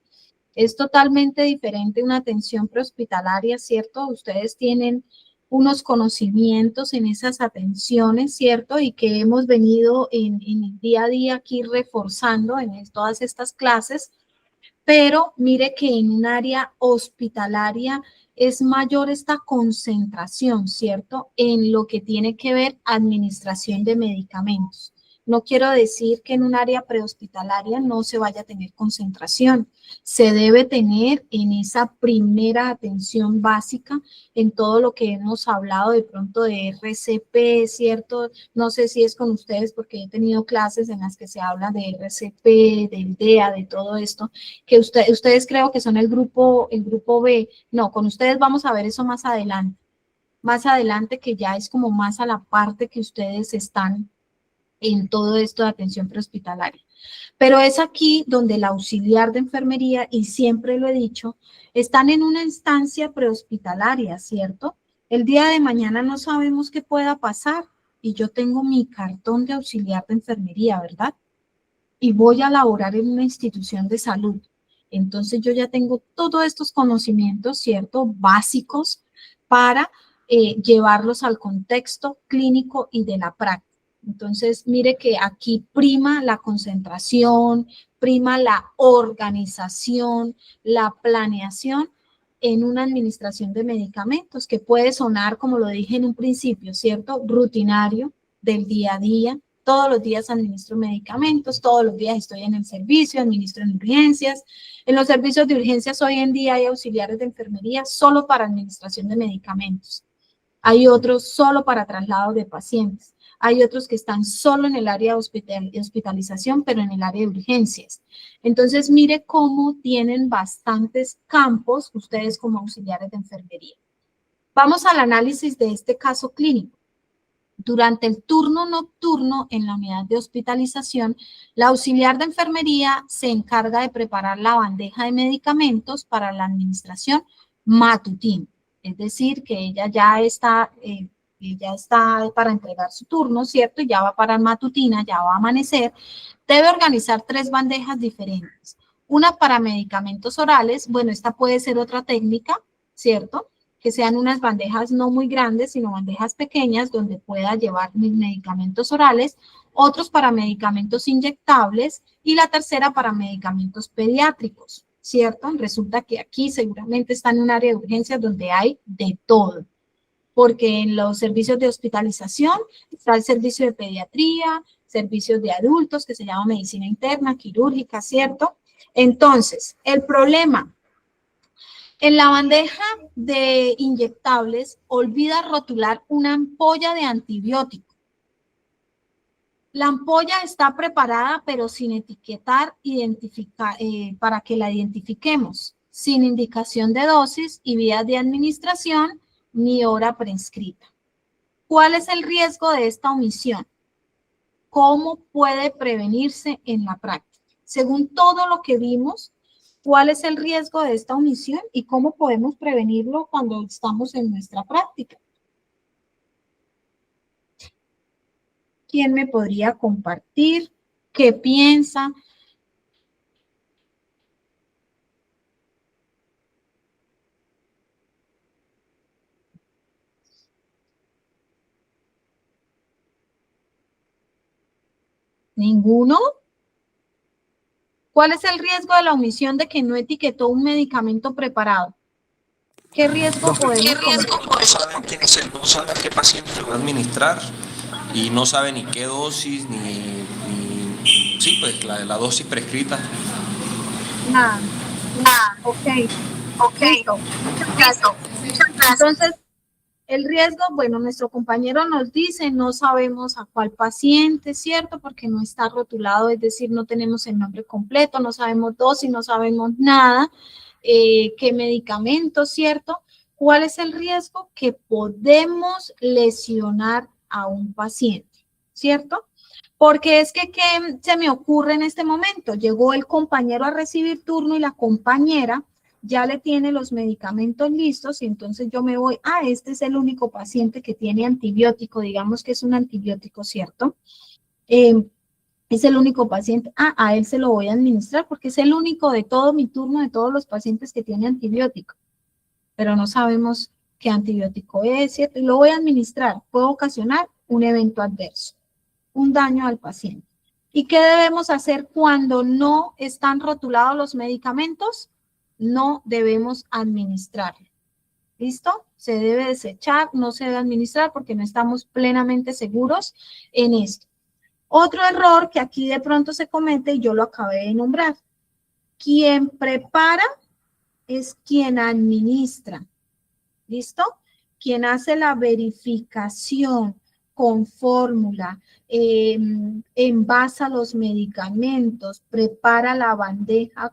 Es totalmente diferente una atención prehospitalaria, ¿cierto? Ustedes tienen unos conocimientos en esas atenciones, ¿cierto? Y que hemos venido en el día a día aquí reforzando en todas estas clases, pero mire que en un área hospitalaria es mayor esta concentración, ¿cierto? En lo que tiene que ver administración de medicamentos. No quiero decir que en un área prehospitalaria no se vaya a tener concentración. Se debe tener en esa primera atención básica, en todo lo que hemos hablado de pronto de RCP, ¿cierto? No sé si es con ustedes porque he tenido clases en las que se habla de RCP, del DEA, de todo esto, que ustedes creo que son el grupo B. No, con ustedes vamos a ver eso más adelante que ya es como más a la parte que ustedes están en todo esto de atención prehospitalaria. Pero es aquí donde el auxiliar de enfermería, y siempre lo he dicho, están en una instancia prehospitalaria, ¿cierto? El día de mañana no sabemos qué pueda pasar y yo tengo mi cartón de auxiliar de enfermería, ¿verdad? Y voy a laborar en una institución de salud. Entonces yo ya tengo todos estos conocimientos, ¿cierto? Básicos para llevarlos al contexto clínico y de la práctica. Entonces, mire que aquí prima la concentración, prima la organización, la planeación en una administración de medicamentos que puede sonar, como lo dije en un principio, ¿cierto? Rutinario del día a día. Todos los días administro medicamentos, todos los días estoy en el servicio, administro en urgencias. En los servicios de urgencias hoy en día hay auxiliares de enfermería solo para administración de medicamentos. Hay otros solo para traslado de pacientes. Hay otros que están solo en el área de hospitalización, pero en el área de urgencias. Entonces, mire cómo tienen bastantes campos ustedes como auxiliares de enfermería. Vamos al análisis de este caso clínico. Durante el turno nocturno en la unidad de hospitalización, la auxiliar de enfermería se encarga de preparar la bandeja de medicamentos para la administración matutina. Es decir, que ella ya está para entregar su turno, ¿cierto? Y ya va para matutina, ya va a amanecer. Debe organizar 3 bandejas diferentes. Una para medicamentos orales, bueno, esta puede ser otra técnica, ¿cierto? Que sean unas bandejas no muy grandes, sino bandejas pequeñas donde pueda llevar mis medicamentos orales, otros para medicamentos inyectables y la tercera para medicamentos pediátricos, ¿cierto? Resulta que aquí seguramente está en un área de urgencias donde hay de todo, porque en los servicios de hospitalización está el servicio de pediatría, servicios de adultos que se llama medicina interna, quirúrgica, ¿cierto? Entonces, el problema: en la bandeja de inyectables, olvida rotular una ampolla de antibiótico. La ampolla está preparada, pero sin etiquetar, para que la identifiquemos, sin indicación de dosis y vías de administración, ni hora prescrita. ¿Cuál es el riesgo de esta omisión? ¿Cómo puede prevenirse en la práctica? Según todo lo que vimos, ¿cuál es el riesgo de esta omisión y cómo podemos prevenirlo cuando estamos en nuestra práctica? ¿Quién me podría compartir? ¿Qué piensa? ¿Ninguno? ¿Cuál es el riesgo de la omisión de que no etiquetó un medicamento preparado? ¿Qué riesgo podemos cometer? No sabe a qué paciente lo va a administrar y no sabe ni qué dosis, sí, pues la dosis prescrita. Nada. Ok. Listo. Muchas gracias. Entonces, el riesgo, bueno, nuestro compañero nos dice, no sabemos a cuál paciente, ¿cierto? Porque no está rotulado, es decir, no tenemos el nombre completo, no sabemos dosis, no sabemos nada, qué medicamento, ¿cierto? ¿Cuál es el riesgo? Que podemos lesionar a un paciente, ¿cierto? Porque es que, ¿qué se me ocurre en este momento? Llegó el compañero a recibir turno y la compañera ya le tiene los medicamentos listos y entonces yo me voy, este es el único paciente que tiene antibiótico, digamos que es un antibiótico, ¿cierto? Es el único paciente, a él se lo voy a administrar porque es el único de todo mi turno, de todos los pacientes que tiene antibiótico, pero no sabemos qué antibiótico es, ¿cierto? Y lo voy a administrar, puede ocasionar un evento adverso, un daño al paciente. ¿Y qué debemos hacer cuando no están rotulados los medicamentos? No debemos administrarlo. ¿Listo? Se debe desechar, no se debe administrar porque no estamos plenamente seguros en esto. Otro error que aquí de pronto se comete, y yo lo acabé de nombrar, quien prepara es quien administra. ¿Listo? Quien hace la verificación con fórmula, envasa los medicamentos, prepara la bandeja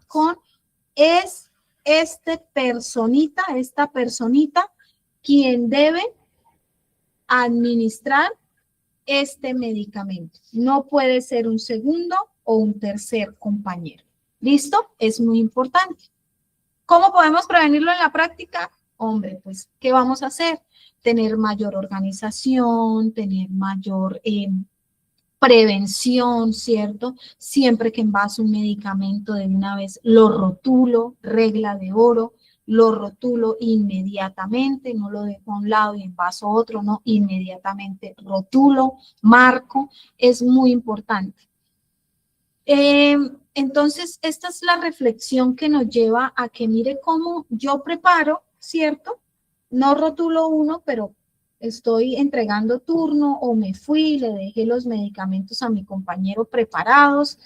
es esta personita, quien debe administrar este medicamento. No puede ser un segundo o un tercer compañero. ¿Listo? Es muy importante. ¿Cómo podemos prevenirlo en la práctica? Hombre, pues, ¿qué vamos a hacer? Tener mayor organización, tener mayor prevención, ¿cierto? Siempre que envaso un medicamento de una vez lo rotulo, regla de oro, lo rotulo inmediatamente, no lo dejo a un lado y envaso otro, no, inmediatamente rotulo, marco, es muy importante. Entonces, esta es la reflexión que nos lleva a que mire cómo yo preparo, ¿cierto? No rotulo uno, pero estoy entregando turno o me fui, le dejé los medicamentos a mi compañero preparados,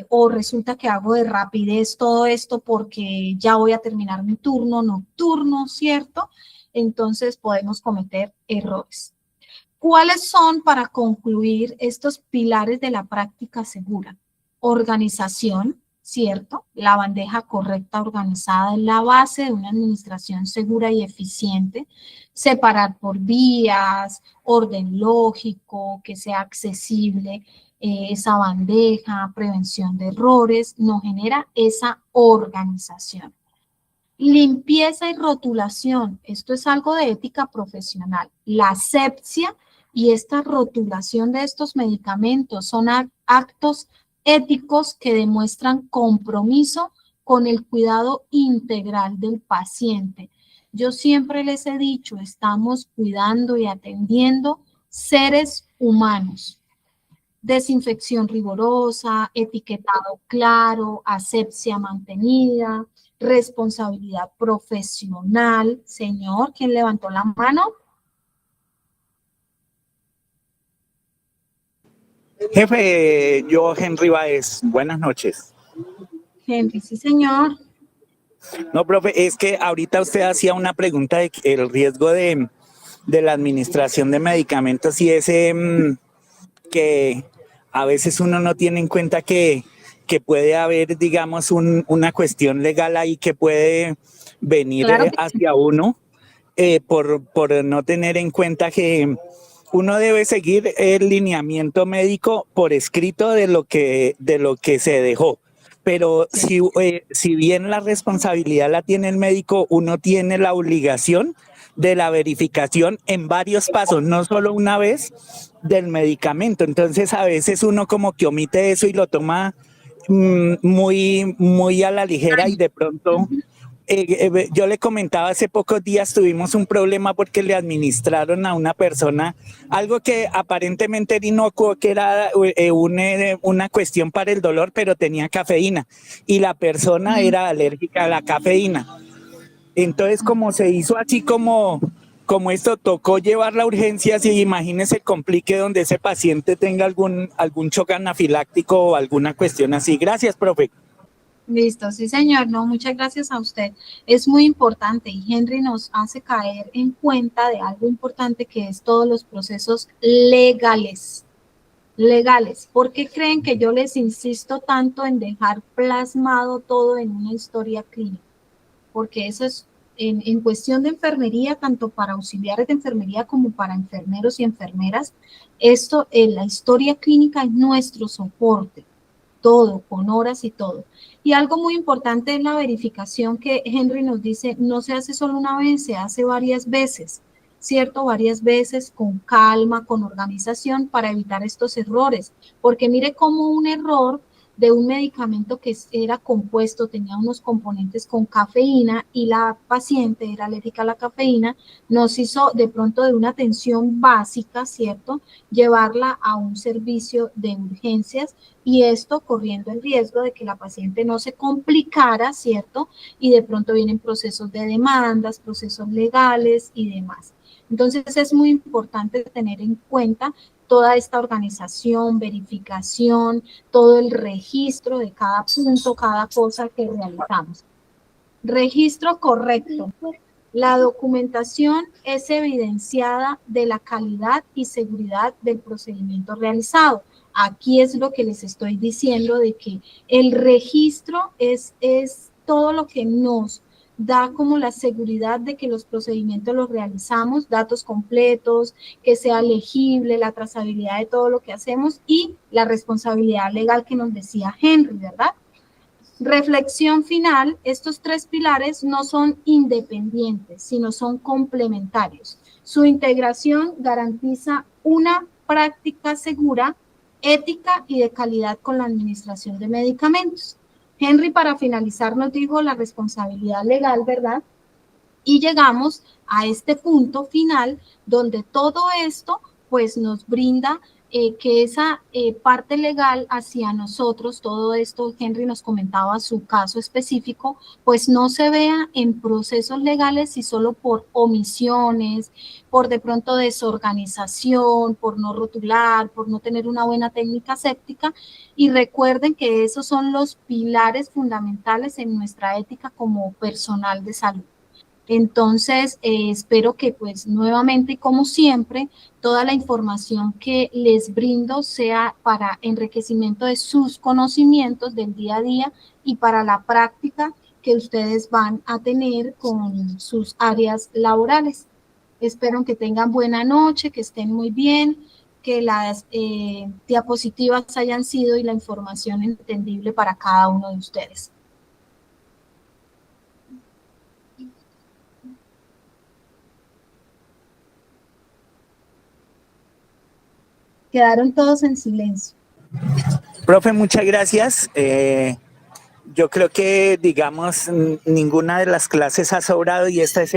o resulta que hago de rapidez todo esto porque ya voy a terminar mi turno nocturno, ¿cierto? Entonces podemos cometer errores. ¿Cuáles son, para concluir, estos pilares de la práctica segura? Organización, ¿cierto? La bandeja correcta organizada es la base de una administración segura y eficiente. Separar por vías, orden lógico, que sea accesible esa bandeja, prevención de errores, nos genera esa organización. Limpieza y rotulación, esto es algo de ética profesional. La asepsia y esta rotulación de estos medicamentos son actos éticos que demuestran compromiso con el cuidado integral del paciente. Yo siempre les he dicho, estamos cuidando y atendiendo seres humanos. Desinfección rigurosa, etiquetado claro, asepsia mantenida, responsabilidad profesional. Señor, ¿quién levantó la mano? Jefe, yo Henry Báez, buenas noches. Henry, sí señor. No, profe, es que ahorita usted hacía una pregunta de el riesgo de la administración de medicamentos y ese que a veces uno no tiene en cuenta que puede haber, digamos, una cuestión legal ahí que puede venir Claro que hacia uno por no tener en cuenta que uno debe seguir el lineamiento médico por escrito de lo que se dejó. Pero si bien la responsabilidad la tiene el médico, uno tiene la obligación de la verificación en varios pasos, no solo una vez del medicamento. Entonces a veces uno como que omite eso y lo toma muy a la ligera y de pronto yo le comentaba hace pocos días tuvimos un problema porque le administraron a una persona algo que aparentemente era inocuo, que era una cuestión para el dolor, pero tenía cafeína y la persona era alérgica a la cafeína. Entonces, como se hizo así como esto, tocó llevarla a urgencias y imagínese el complique donde ese paciente tenga algún shock anafiláctico o alguna cuestión así. Gracias, profe. Listo, sí señor, no, muchas gracias a usted. Es muy importante y Henry nos hace caer en cuenta de algo importante que es todos los procesos legales. Legales. ¿Por qué creen que yo les insisto tanto en dejar plasmado todo en una historia clínica? Porque eso es en cuestión de enfermería, tanto para auxiliares de enfermería como para enfermeros y enfermeras, esto, la historia clínica es nuestro soporte, todo, con horas y todo. Y algo muy importante es la verificación que Henry nos dice, no se hace solo una vez, se hace varias veces, ¿cierto? Varias veces con calma, con organización para evitar estos errores, porque mire cómo un error de un medicamento que era compuesto, tenía unos componentes con cafeína y la paciente era alérgica a la cafeína, nos hizo de pronto de una atención básica, ¿cierto? Llevarla a un servicio de urgencias y esto corriendo el riesgo de que la paciente no se complicara, ¿cierto? Y de pronto vienen procesos de demandas, procesos legales y demás. Entonces es muy importante tener en cuenta toda esta organización, verificación, todo el registro de cada punto, cada cosa que realizamos. Registro correcto. La documentación es evidenciada de la calidad y seguridad del procedimiento realizado. Aquí es lo que les estoy diciendo de que el registro es todo lo que nos da como la seguridad de que los procedimientos los realizamos, datos completos, que sea legible, la trazabilidad de todo lo que hacemos y la responsabilidad legal que nos decía Henry, ¿verdad? Reflexión final, estos tres pilares no son independientes, sino son complementarios. Su integración garantiza una práctica segura, ética y de calidad con la administración de medicamentos. Henry, para finalizar, nos dijo la responsabilidad legal, ¿verdad? Y llegamos a este punto final donde todo esto pues nos brinda que esa parte legal hacia nosotros, todo esto, Henry nos comentaba su caso específico, pues no se vea en procesos legales y solo por omisiones, por de pronto desorganización, por no rotular, por no tener una buena técnica séptica. Y recuerden que esos son los pilares fundamentales en nuestra ética como personal de salud. Entonces, espero que pues nuevamente y como siempre, toda la información que les brindo sea para enriquecimiento de sus conocimientos del día a día y para la práctica que ustedes van a tener con sus áreas laborales. Espero que tengan buena noche, que estén muy bien, que las diapositivas hayan sido y la información entendible para cada uno de ustedes. Quedaron todos en silencio. Profe, muchas gracias. Yo creo que, digamos, ninguna de las clases ha sobrado y esta es,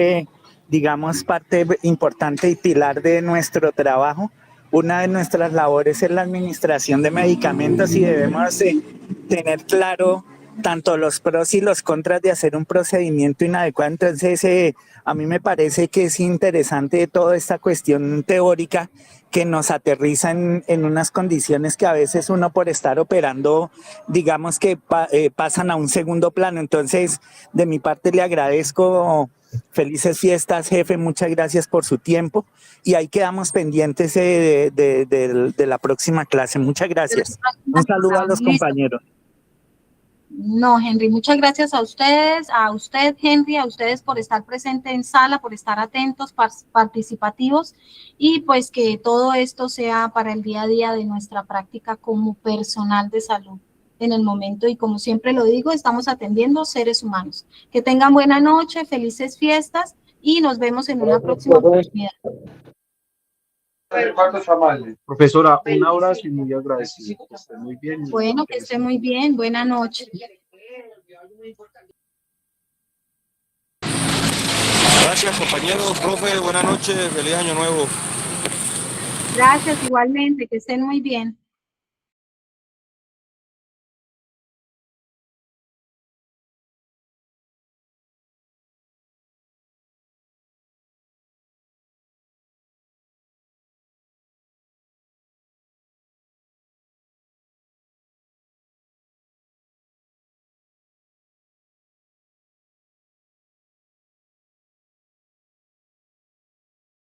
digamos, parte importante y pilar de nuestro trabajo. Una de nuestras labores es la administración de medicamentos y debemos tener claro tanto los pros y los contras de hacer un procedimiento inadecuado. Entonces, a mí me parece que es interesante toda esta cuestión teórica que nos aterriza en unas condiciones que a veces uno por estar operando, digamos que pasan a un segundo plano. Entonces, de mi parte le agradezco. Felices fiestas, jefe. Muchas gracias por su tiempo. Y ahí quedamos pendientes de la próxima clase. Muchas gracias. Un saludo a los compañeros. No, Henry, muchas gracias a ustedes, a usted, Henry, a ustedes por estar presente en sala, por estar atentos, participativos y pues que todo esto sea para el día a día de nuestra práctica como personal de salud en el momento y como siempre lo digo, estamos atendiendo seres humanos. Que tengan buena noche, felices fiestas y nos vemos en una próxima oportunidad. Profesora, un abrazo y muy agradecido. Que esté muy bien. Bueno, que esté muy bien. Buenas noches. Gracias, compañeros, profe, buenas noches, feliz año nuevo. Gracias, igualmente, que estén muy bien.